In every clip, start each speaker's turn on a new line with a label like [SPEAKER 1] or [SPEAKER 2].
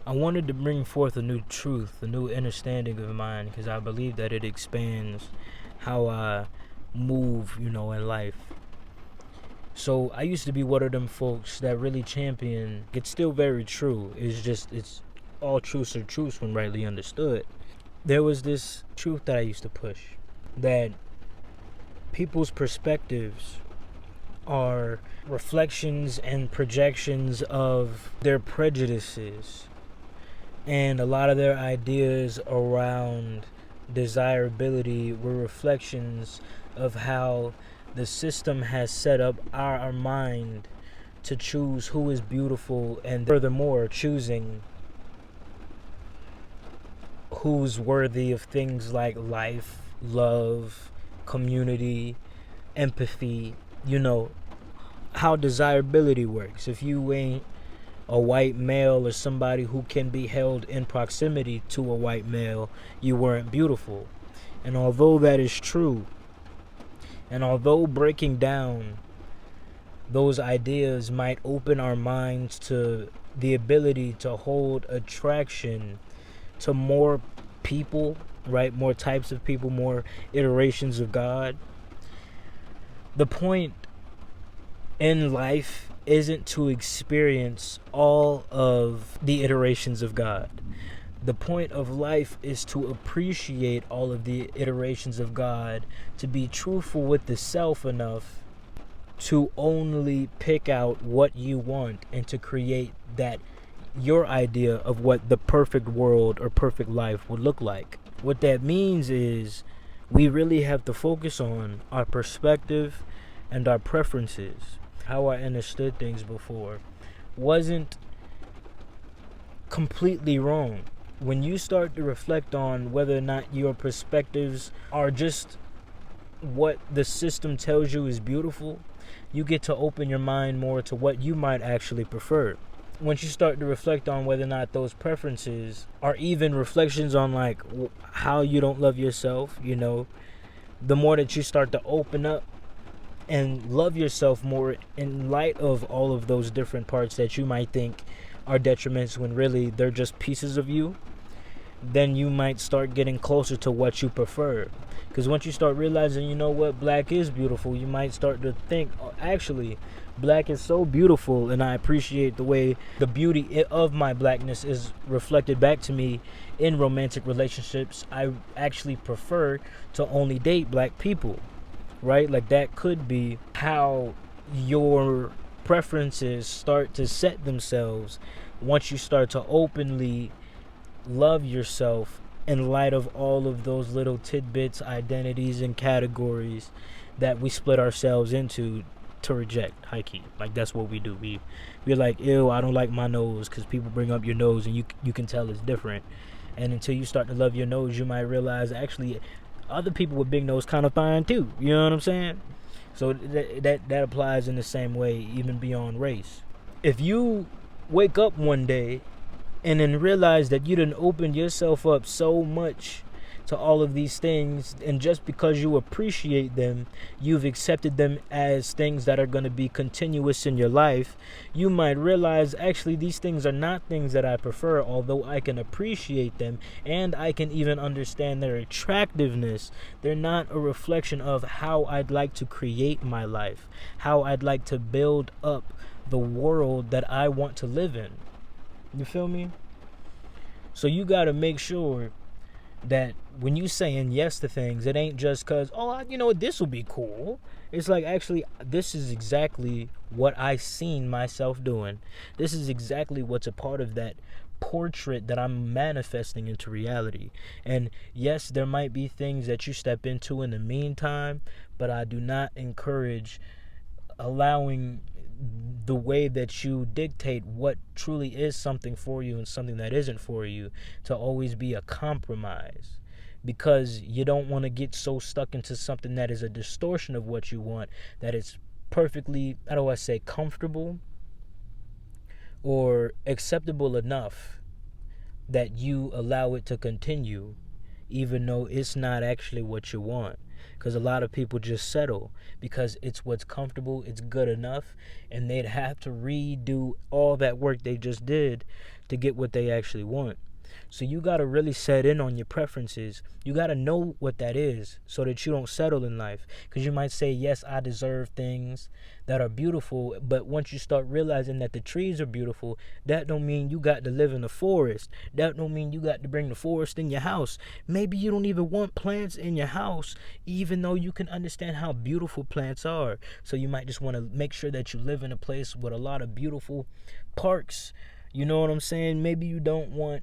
[SPEAKER 1] I wanted to bring forth a new truth, a new understanding of mine, because I believe that it expands how I move, in life. So I used to be one of them folks that really champion. It's still very true. It's all truths are truths when rightly understood. There was this truth that I used to push, that people's perspectives are reflections and projections of their prejudices, and a lot of their ideas around desirability were reflections of how the system has set up our mind to choose who is beautiful, and furthermore choosing who's worthy of things like life, love, community, empathy. How desirability works. If you ain't a white male or somebody who can be held in proximity to a white male, you weren't beautiful. And although that is true, and although breaking down those ideas might open our minds to the ability to hold attraction to more people, right? More types of people, more iterations of God. The point in life isn't to experience all of the iterations of God. The point of life is to appreciate all of the iterations of God, to be truthful with the self enough to only pick out what you want and to create that your idea of what the perfect world or perfect life would look like. What that means is we really have to focus on our perspective and our preferences. How I understood things before wasn't completely wrong. When you start to reflect on whether or not your perspectives are just what the system tells you is beautiful, you get to open your mind more to what you might actually prefer. Once you start to reflect on whether or not those preferences are even reflections on like how you don't love yourself, the more that you start to open up and love yourself more in light of all of those different parts that you might think are detriments when really they're just pieces of you, then you might start getting closer to what you prefer. Because once you start realizing, black is beautiful, you might start to think, oh, actually, black is so beautiful, and I appreciate the way the beauty of my blackness is reflected back to me in romantic relationships. I actually prefer to only date black people, right? Like that could be how your preferences start to set themselves once you start to openly love yourself in light of all of those little tidbits, identities, and categories that we split ourselves into to reject. High key, like that's what we do. We're like, ew, I don't like my nose, because people bring up your nose and you can tell it's different. And until you start to love your nose, you might realize actually other people with big nose kind of fine too. You know what I'm saying? So that applies in the same way, even beyond race. If you wake up one day and then realize that you done opened yourself up so much to all of these things, and just because you appreciate them, you've accepted them as things that are going to be continuous in your life, you might realize actually these things are not things that I prefer, although I can appreciate them and I can even understand their attractiveness. They're not a reflection of how I'd like to create my life, how I'd like to build up the world that I want to live in. You feel me? So you got to make sure that when you saying yes to things, it ain't just because, this will be cool. It's like, actually, this is exactly what I seen myself doing. This is exactly what's a part of that portrait that I'm manifesting into reality. And yes, there might be things that you step into in the meantime, but I do not encourage allowing the way that you dictate what truly is something for you and something that isn't for you to always be a compromise, because you don't want to get so stuck into something that is a distortion of what you want, that it's perfectly, how do I say, comfortable or acceptable enough that you allow it to continue even though it's not actually what you want. Because a lot of people just settle because it's what's comfortable, it's good enough, and they'd have to redo all that work they just did to get what they actually want. So you got to really set in on your preferences. You got to know what that is so that you don't settle in life. Because you might say, yes, I deserve things that are beautiful. But once you start realizing that the trees are beautiful, that don't mean you got to live in the forest. That don't mean you got to bring the forest in your house. Maybe you don't even want plants in your house, even though you can understand how beautiful plants are. So you might just want to make sure that you live in a place with a lot of beautiful parks. You know what I'm saying? Maybe you don't want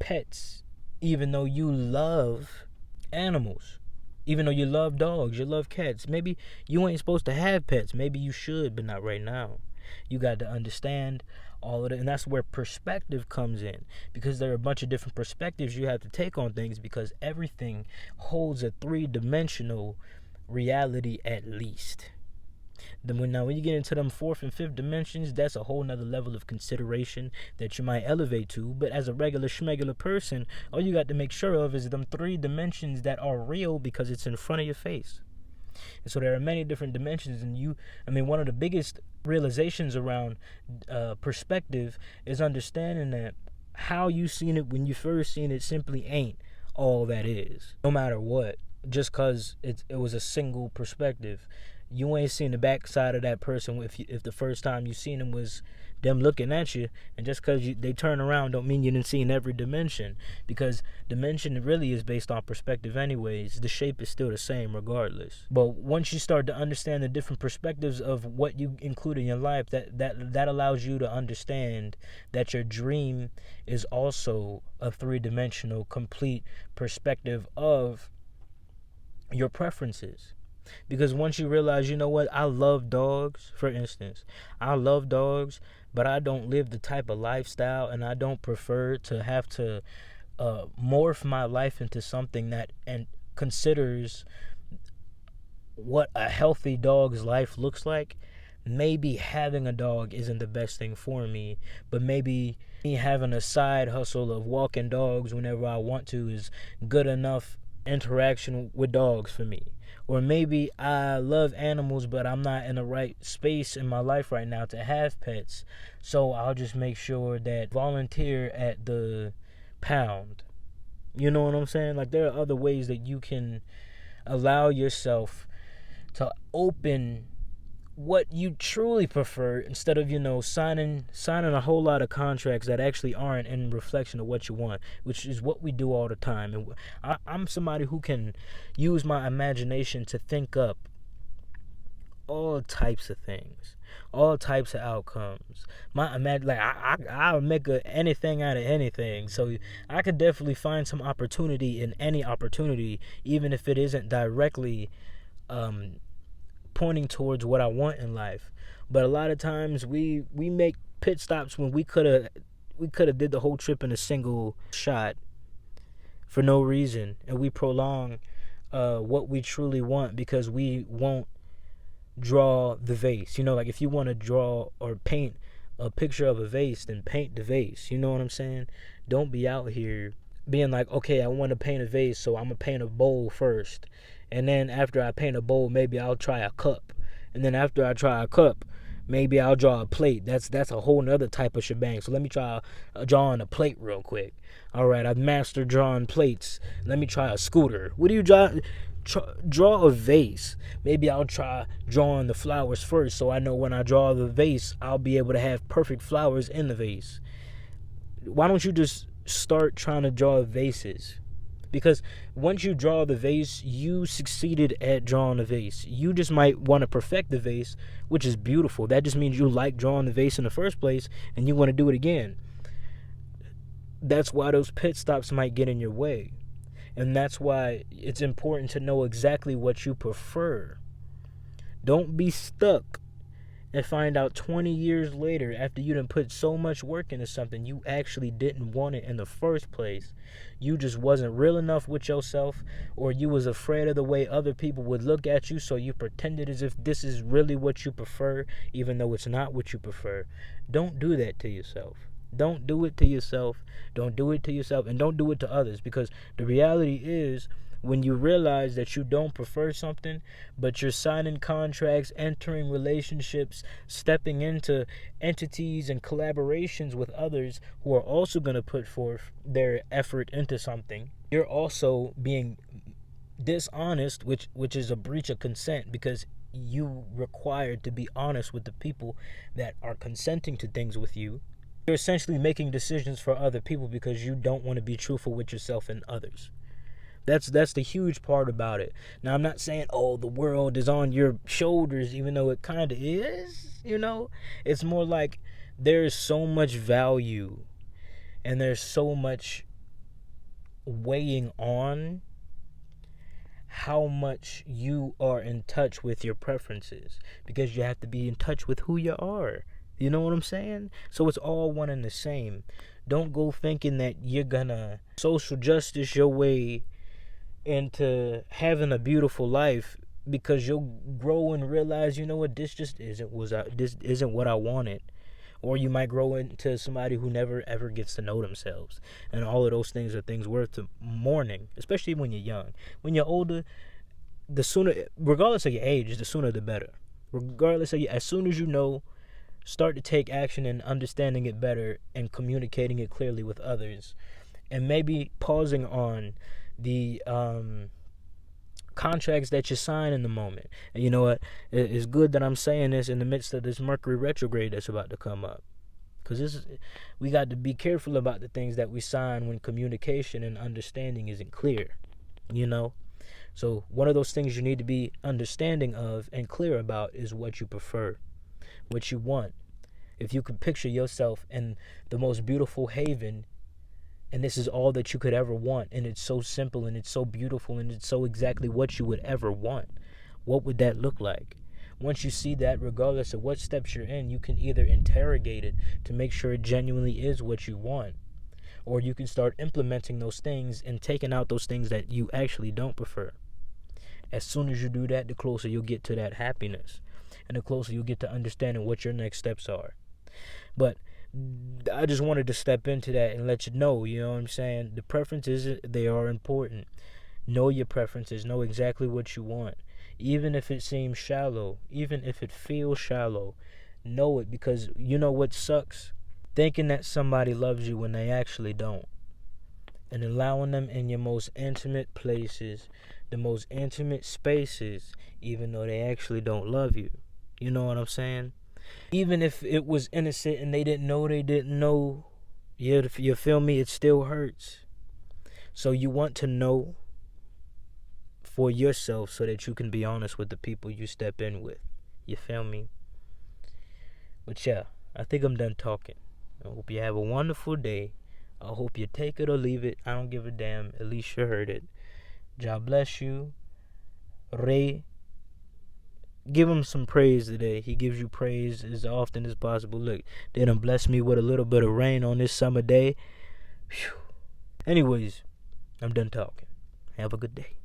[SPEAKER 1] pets, even though you love animals, even though you love dogs, you love cats. Maybe you ain't supposed to have pets. Maybe you should, but not right now. You got to understand all of it, and that's where perspective comes in, because there are a bunch of different perspectives you have to take on things, because everything holds a three-dimensional reality at least. Now, when you get into them fourth and fifth dimensions, that's a whole nother level of consideration that you might elevate to. But as a regular schmegular person, all you got to make sure of is them three dimensions that are real, because it's in front of your face. And so there are many different dimensions, and one of the biggest realizations around perspective is understanding that how you seen it when you first seen it simply ain't all that is, no matter what, just because it was a single perspective. You ain't seen the backside of that person if the first time you seen them was them looking at you, and just because they turn around don't mean you didn't see in every dimension, because dimension really is based on perspective anyways. The shape is still the same regardless. But once you start to understand the different perspectives of what you include in your life, that allows you to understand that your dream is also a three-dimensional complete perspective of your preferences. Because once you realize, you know what, I love dogs, for instance, I love dogs, but I don't live the type of lifestyle, and I don't prefer to have to morph my life into something that and considers what a healthy dog's life looks like. Maybe having a dog isn't the best thing for me, but maybe me having a side hustle of walking dogs whenever I want to is good enough interaction with dogs for me. Or maybe I love animals, but I'm not in the right space in my life right now to have pets, so I'll just make sure that volunteer at the pound. You know what I'm saying? Like, there are other ways that you can allow yourself to open what you truly prefer, instead of signing a whole lot of contracts that actually aren't in reflection of what you want, which is what we do all the time. And I'm somebody who can use my imagination to think up all types of things, all types of outcomes. I'll make anything out of anything. So I could definitely find some opportunity in any opportunity, even if it isn't directly pointing towards what I want in life. But a lot of times we make pit stops when we could have did the whole trip in a single shot for no reason, and we prolong what we truly want because we won't draw the vase. Like, if you want to draw or paint a picture of a vase, then paint the vase. You know what I'm saying? Don't be out here being like, okay, I want to paint a vase, so I'm gonna paint a bowl first, and then after I paint a bowl, maybe I'll try a cup, and then after I try a cup, maybe I'll draw a plate. That's a whole nother type of shebang. So let me try drawing a plate real quick. All right, I've mastered drawing plates. Let me try a scooter. What do you draw? Draw a vase. Maybe I'll try drawing the flowers first, so I know when I draw the vase, I'll be able to have perfect flowers in the vase. Why don't you just start trying to draw vases? Because once you draw the vase, you succeeded at drawing the vase. You just might want to perfect the vase, which is beautiful. That just means you like drawing the vase in the first place, and you want to do it again. That's why those pit stops might get in your way. And that's why it's important to know exactly what you prefer. Don't be stuck and find out 20 years later, after you done put so much work into something, you actually didn't want it in the first place. You just wasn't real enough with yourself, or you was afraid of the way other people would look at you, so you pretended as if this is really what you prefer, even though it's not what you prefer. Don't do that to yourself. Don't do it to yourself. Don't do it to yourself, and don't do it to others, because the reality is, When you realize that you don't prefer something, but you're signing contracts, entering relationships, stepping into entities and collaborations with others who are also going to put forth their effort into something, you're also being dishonest, which is a breach of consent, because you required to be honest with the people that are consenting to things with you. You're essentially making decisions for other people because you don't want to be truthful with yourself and others. That's the huge part about it. Now, I'm not saying, oh, the world is on your shoulders, even though it kind of is, It's more like there's so much value and there's so much weighing on how much you are in touch with your preferences, because you have to be in touch with who you are. You know what I'm saying? So it's all one and the same. Don't go thinking that you're gonna social justice your way into having a beautiful life, because you'll grow and realize, this just isn't what I wanted. Or you might grow into somebody who never ever gets to know themselves. And all of those things are things worth mourning, especially when you're young. When you're older, the sooner, regardless of your age, the sooner the better. Regardless of as soon as you know, start to take action in understanding it better and communicating it clearly with others. And maybe pausing on the contracts that you sign in the moment. And you know what? It's good that I'm saying this in the midst of this Mercury retrograde that's about to come up. Because we got to be careful about the things that we sign when communication and understanding isn't clear. So one of those things you need to be understanding of and clear about is what you prefer, what you want. If you could picture yourself in the most beautiful haven, and this is all that you could ever want, and it's so simple and it's so beautiful and it's so exactly what you would ever want, what would that look like? Once you see that, regardless of what steps you're in, you can either interrogate it to make sure it genuinely is what you want, or you can start implementing those things and taking out those things that you actually don't prefer. As soon as you do that, the closer you'll get to that happiness, and the closer you'll get to understanding what your next steps are. But I just wanted to step into that and let you know, you know what I'm saying? The preferences, they are important. Know your preferences. Know exactly what you want. Even if it seems shallow, even if it feels shallow, know it, because you know what sucks? Thinking that somebody loves you when they actually don't. And allowing them in your most intimate places, the most intimate spaces, even though they actually don't love you. You know what I'm saying? Even if it was innocent and they didn't know, you feel me? It still hurts. So you want to know for yourself so that you can be honest with the people you step in with. You feel me? But yeah, I think I'm done talking. I hope you have a wonderful day. I hope you take it or leave it. I don't give a damn. At least you heard it. God bless you. Ray. Give him some praise today. He gives you praise as often as possible. Look, they done blessed me with a little bit of rain on this summer day. Whew. Anyways, I'm done talking. Have a good day.